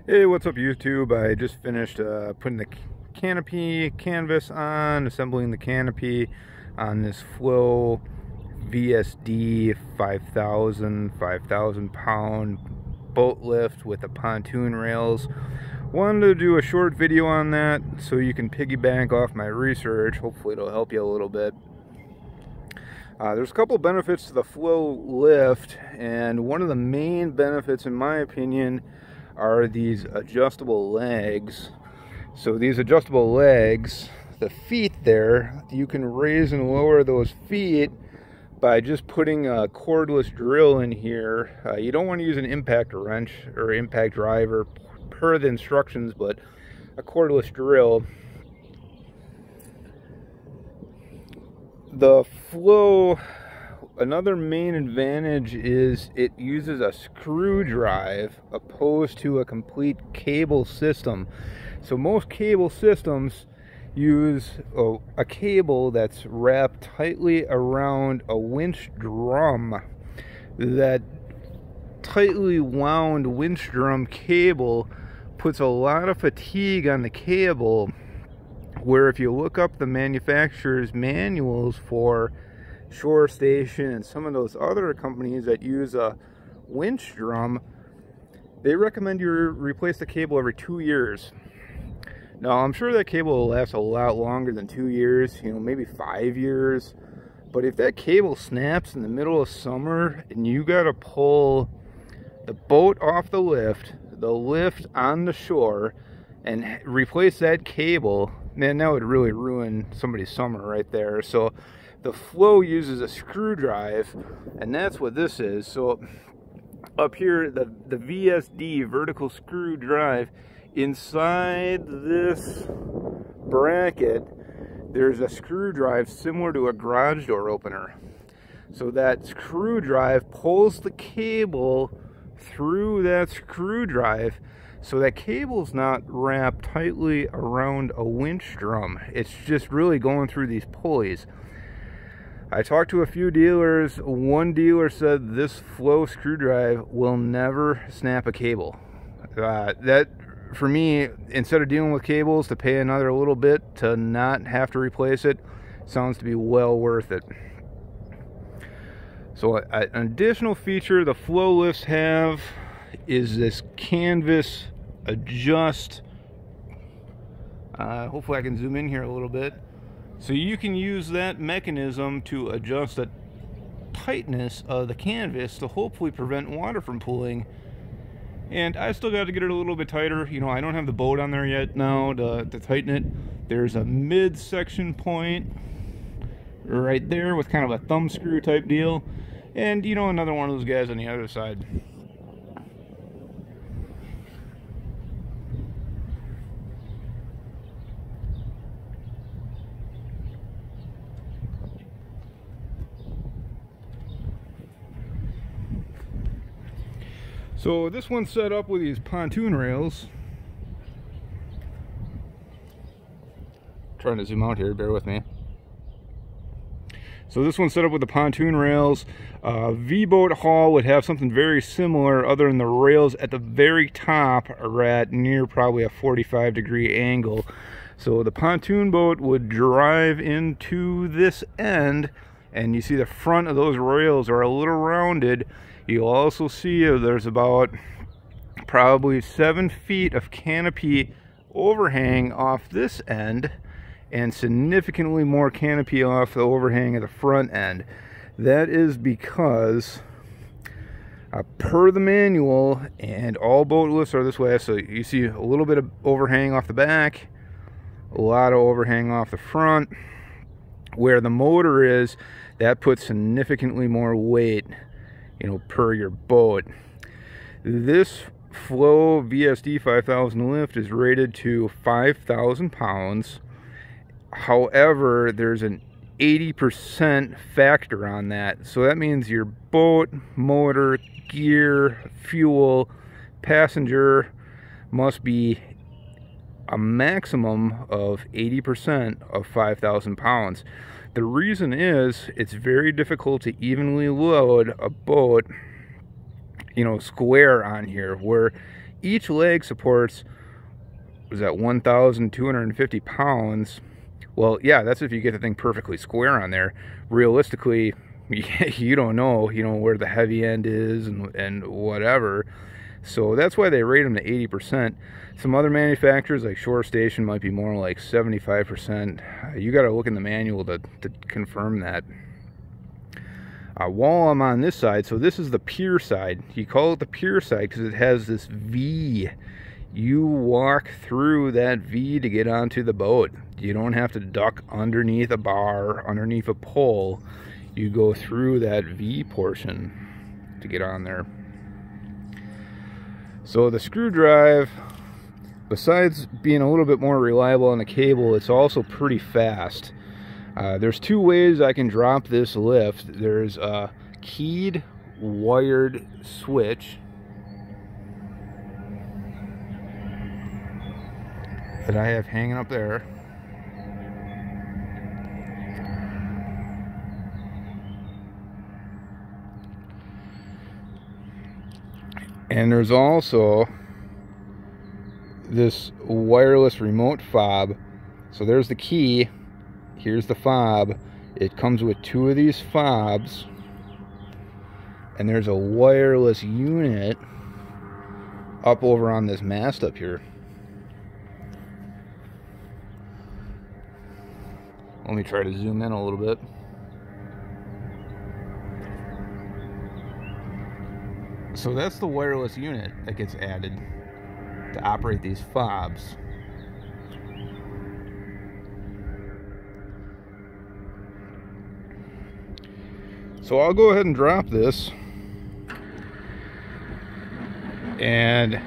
Hey, what's up YouTube? I just finished putting the canopy canvas on, assembling the canopy on this Floe VSD-5000 5,000 pound boat lift with the pontoon rails. Wanted to do a short video on that so you can piggyback off my research. Hopefully it'll help you a little bit. There's a couple benefits to the Floe lift, and one of the main benefits in my opinion are these adjustable legs. So these adjustable legs, the feet there, you can raise and lower those feet by just putting a cordless drill in here. You don't want to use an impact wrench or impact driver per the instructions, but a cordless drill. The Floe, another main advantage is it uses a screw drive opposed to a complete cable system. So most cable systems use a cable that's wrapped tightly around a winch drum. That tightly wound winch drum cable puts a lot of fatigue on the cable, where if you look up the manufacturer's manuals for Shorestation and some of those other companies that use a winch drum, they recommend you replace the cable every 2 years. Now, I'm sure that cable will last a lot longer than 2 years, maybe 5 years. But if that cable snaps in the middle of summer and you gotta pull the boat off the lift on the shore, and replace that cable, man, that would really ruin somebody's summer right there. So the Floe uses a screw drive, and that's what this is. So up here, the VSD vertical screw drive, inside this bracket there's a screw drive similar to a garage door opener. So that screw drive pulls the cable through that screw drive, so that cable's not wrapped tightly around a winch drum. It's just really going through these pulleys. I talked to a few dealers. One dealer said this Floe screw drive will never snap a cable. That, for me, instead of dealing with cables, to pay another little bit to not have to replace it, sounds to be well worth it. So an additional feature the Floe lifts have is this canvas adjust. Hopefully I can zoom in here a little bit. So you can use that mechanism to adjust the tightness of the canvas to hopefully prevent water from pooling. And I still got to get it a little bit tighter. I don't have the boat on there yet now to tighten it. There's a midsection point right there with kind of a thumb screw type deal. And another one of those guys on the other side. So this one's set up with these pontoon rails. Trying to zoom out here, bear with me. So this one's set up with the pontoon rails. V-boat hull would have something very similar, other than the rails at the very top are at near probably a 45-degree angle. So the pontoon boat would drive into this end, and you see the front of those rails are a little rounded. You'll also see there's about probably 7 feet of canopy overhang off this end, and significantly more canopy off the overhang of the front end. That is because per the manual, and all boat lifts are this way, so you see a little bit of overhang off the back, a lot of overhang off the front. Where the motor is, that puts significantly more weight per your boat. This Floe VSD-5000 lift is rated to 5,000 pounds. However, there's an 80% factor on that. So that means your boat, motor, gear, fuel, passenger must be a maximum of 80% of 5,000 pounds. The reason is it's very difficult to evenly load a boat, square on here, where each leg supports, was that 1,250 pounds. Well, yeah, that's if you get the thing perfectly square on there. Realistically, you don't know, where the heavy end is and whatever. So that's why they rate them to 80%. Some other manufacturers like Shorestation might be more like 75%. You got to look in the manual to confirm that. While I'm on this side, so this is the pier side. You call it the pier side because it has this V. You walk through that V to get onto the boat. You don't have to duck underneath a bar, underneath a pole. You go through that V portion to get on there. So the screw drive, besides being a little bit more reliable on the cable, it's also pretty fast. There's two ways I can drop this lift. There's a keyed wired switch that I have hanging up there. And there's also this wireless remote fob. So there's the key, here's the fob. It comes with two of these fobs, and there's a wireless unit up over on this mast up here. Let me try to zoom in a little bit. So that's the wireless unit that gets added to operate these fobs. So I'll go ahead and drop this. And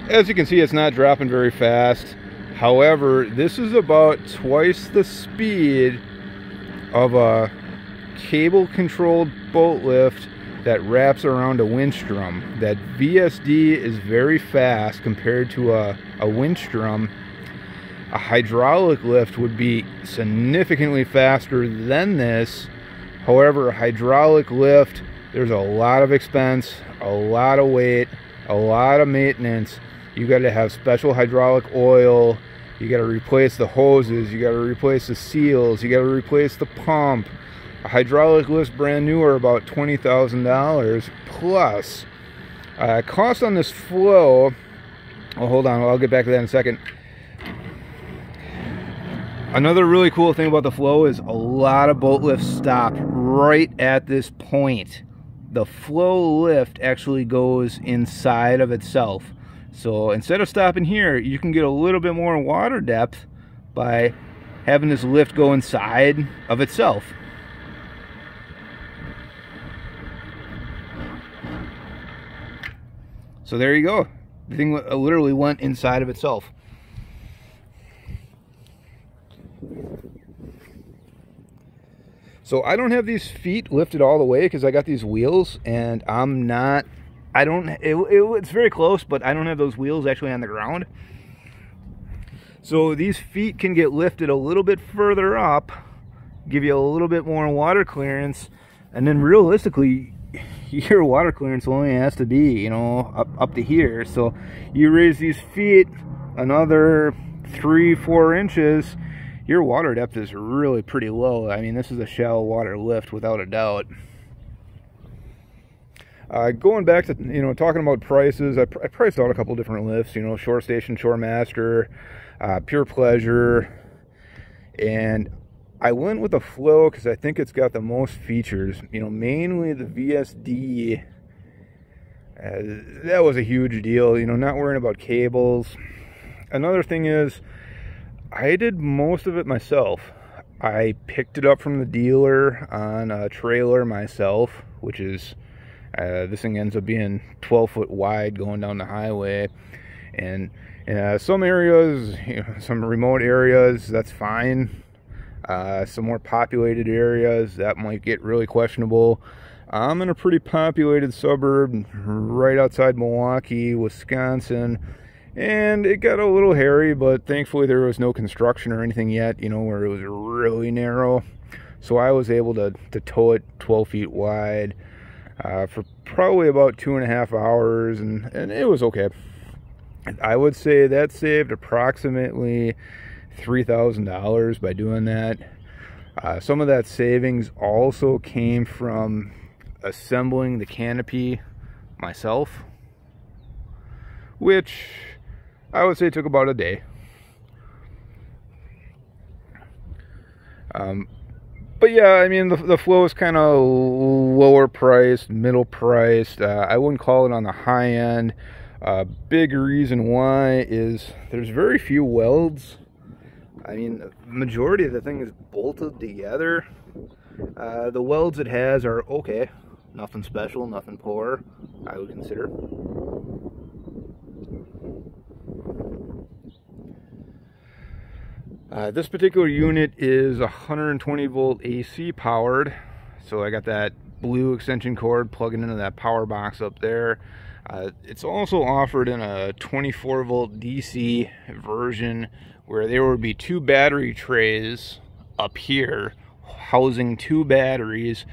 as you can see, it's not dropping very fast. However, this is about twice the speed of a cable-controlled boat lift that wraps around a winch drum. That VSD is very fast compared to a winch drum. A hydraulic lift would be significantly faster than this. However, a hydraulic lift, there's a lot of expense, a lot of weight, a lot of maintenance. You got to have special hydraulic oil. You got to replace the hoses. You got to replace the seals. You got to replace the pump. A hydraulic lift brand new are about $20,000 plus. Cost on this Floe, oh, hold on, I'll get back to that in a second. Another really cool thing about the Floe is a lot of boat lifts stop right at this point. The Floe lift actually goes inside of itself. So instead of stopping here, you can get a little bit more water depth by having this lift go inside of itself. So there you go. The thing literally went inside of itself. So I don't have these feet lifted all the way because I got these wheels, and it's very close, but I don't have those wheels actually on the ground. So these feet can get lifted a little bit further up, give you a little bit more water clearance, and then realistically, your water clearance only has to be, up to here. So you raise these feet another 3-4 inches, your water depth is really pretty low. I mean, this is a shallow water lift without a doubt. Going back to, talking about prices, I priced out a couple different lifts, Shorestation, Shoremaster, Pure Pleasure, and I went with the Floe because I think it's got the most features. Mainly the VSD. That was a huge deal. Not worrying about cables. Another thing is, I did most of it myself. I picked it up from the dealer on a trailer myself, which is, this thing ends up being 12 foot wide going down the highway. And in some areas, some remote areas, that's fine. Some more populated areas, that might get really questionable. I'm in a pretty populated suburb right outside Milwaukee, Wisconsin, and it got a little hairy, but thankfully there was no construction or anything yet, where it was really narrow. So I was able to tow it 12 feet wide. for probably about 2.5 hours, and it was okay. I would say that saved approximately $3,000 by doing that. Some of that savings also came from assembling the canopy myself, which I would say took about a day. But yeah, I mean, the Floe is kind of lower priced, middle priced. I wouldn't call it on the high end. Big reason why is there's very few welds. I mean, the majority of the thing is bolted together. The welds it has are okay. Nothing special, nothing poor, I would consider. This particular unit is 120 volt AC powered, so I got that blue extension cord plugging into that power box up there. It's also offered in a 24 volt DC version, where there would be 2 battery trays up here housing 2 batteries.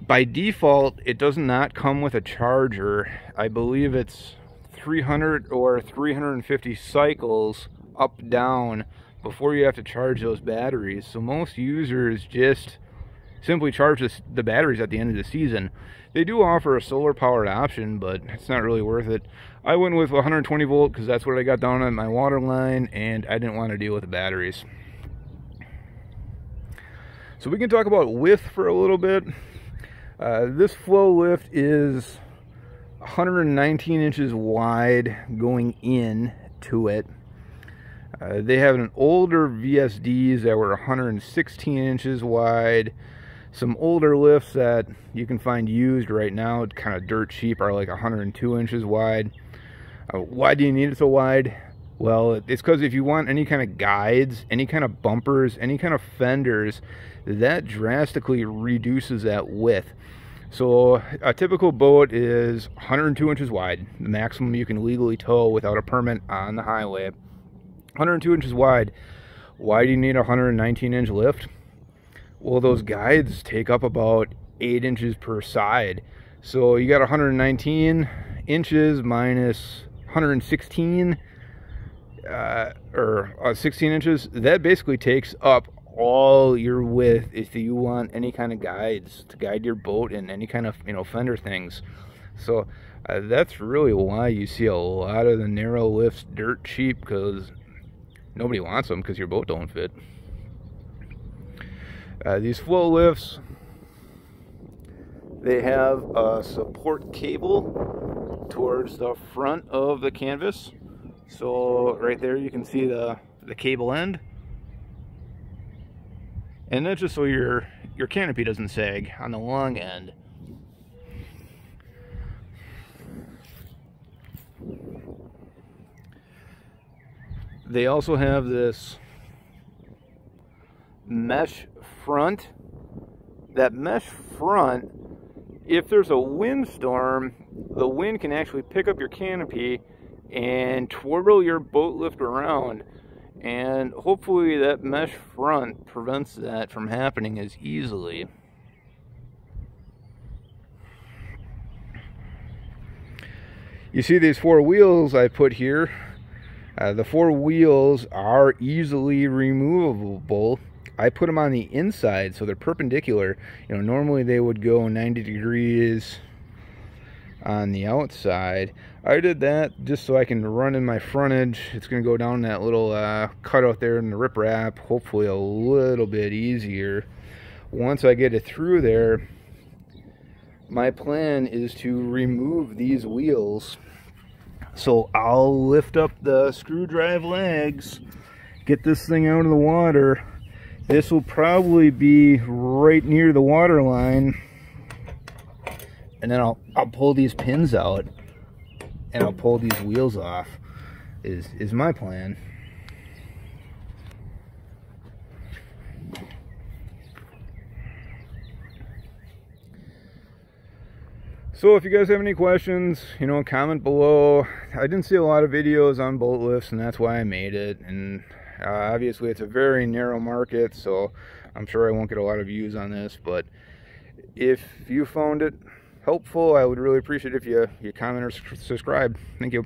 By default, it does not come with a charger. I believe it's 300 or 350 cycles up down before you have to charge those batteries. So most users just simply charge the batteries at the end of the season. They do offer a solar powered option, but it's not really worth it. I went with 120 volt because that's what I got down on my water line, and I didn't want to deal with the batteries. So we can talk about width for a little bit. This Floe lift is 119 inches wide going in to it. They have an older VSDs that were 116 inches wide. Some older lifts that you can find used right now, kind of dirt cheap, are like 102 inches wide. Why do you need it so wide? Well, it's because if you want any kind of guides, any kind of bumpers, any kind of fenders, that drastically reduces that width. So a typical boat is 102 inches wide, the maximum you can legally tow without a permit on the highway. 102 inches wide. Why do you need a 119 inch lift? Well, those guides take up about 8 inches per side. So you got 119 inches minus 116 or 16 inches. That basically takes up all your width if you want any kind of guides to guide your boat in any kind of, fender things. So that's really why you see a lot of the narrow lifts dirt cheap, because nobody wants them because your boat don't fit. These Floe lifts, they have a support cable towards the front of the canvas. So right there you can see the cable end. And that's just so your canopy doesn't sag on the long end. They also have this mesh front. That mesh front, if there's a windstorm, the wind can actually pick up your canopy and twirl your boat lift around, and hopefully that mesh front prevents that from happening as easily. You see these 4 wheels I put here. The 4 wheels are easily removable. I put them on the inside so they're perpendicular. Normally they would go 90 degrees on the outside. I did that just so I can run in my frontage. It's going to go down that little cutout there in the riprap, hopefully a little bit easier. Once I get it through there, my plan is to remove these wheels. So I'll lift up the screw drive legs, get this thing out of the water. This will probably be right near the water line, and then I'll pull these pins out and I'll pull these wheels off is my plan. So if you guys have any questions, comment below. I didn't see a lot of videos on boat lifts, and that's why I made it. And obviously it's a very narrow market, so I'm sure I won't get a lot of views on this, but If you found it helpful, I would really appreciate it if you comment or subscribe. Thank you.